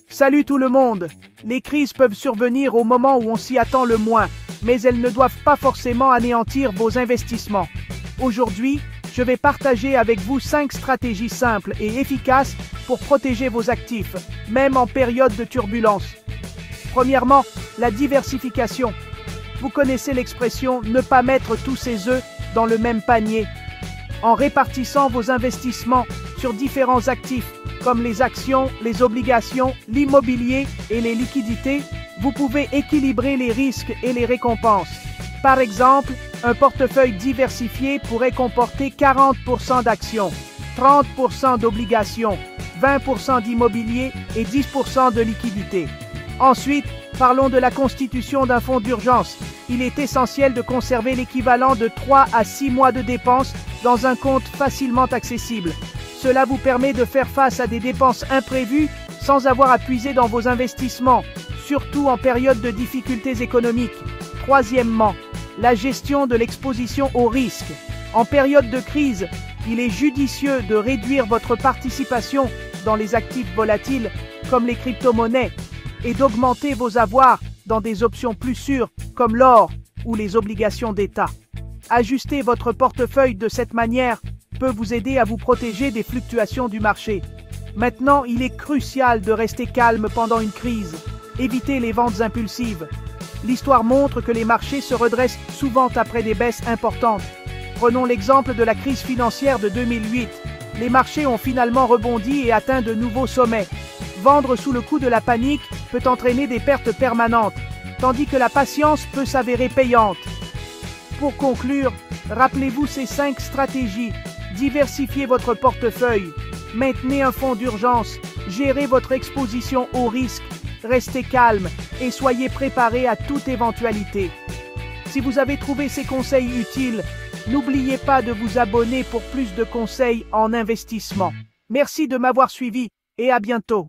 Salut tout le monde! Les crises peuvent survenir au moment où on s'y attend le moins, mais elles ne doivent pas forcément anéantir vos investissements. Aujourd'hui, je vais partager avec vous 5 stratégies simples et efficaces pour protéger vos actifs, même en période de turbulence. Premièrement, la diversification. Vous connaissez l'expression « ne pas mettre tous ses œufs dans le même panier ». En répartissant vos investissements sur différents actifs, comme les actions, les obligations, l'immobilier et les liquidités, vous pouvez équilibrer les risques et les récompenses. Par exemple, un portefeuille diversifié pourrait comporter 40% d'actions, 30% d'obligations, 20% d'immobilier et 10% de liquidités. Ensuite, parlons de la constitution d'un fonds d'urgence. Il est essentiel de conserver l'équivalent de 3 à 6 mois de dépenses dans un compte facilement accessible. Cela vous permet de faire face à des dépenses imprévues sans avoir à puiser dans vos investissements, surtout en période de difficultés économiques. Troisièmement, la gestion de l'exposition au risque. En période de crise, il est judicieux de réduire votre participation dans les actifs volatiles comme les crypto-monnaies et d'augmenter vos avoirs dans des options plus sûres comme l'or ou les obligations d'État. Ajuster votre portefeuille de cette manière peut vous aider à vous protéger des fluctuations du marché. Maintenant, il est crucial de rester calme pendant une crise. Évitez les ventes impulsives. L'histoire montre que les marchés se redressent souvent après des baisses importantes. Prenons l'exemple de la crise financière de 2008. Les marchés ont finalement rebondi et atteint de nouveaux sommets. Vendre sous le coup de la panique peut entraîner des pertes permanentes, tandis que la patience peut s'avérer payante. Pour conclure, rappelez-vous ces 5 stratégies. Diversifiez votre portefeuille, maintenez un fonds d'urgence, gérez votre exposition au risque, restez calme et soyez préparé à toute éventualité. Si vous avez trouvé ces conseils utiles, n'oubliez pas de vous abonner pour plus de conseils en investissement. Merci de m'avoir suivi et à bientôt.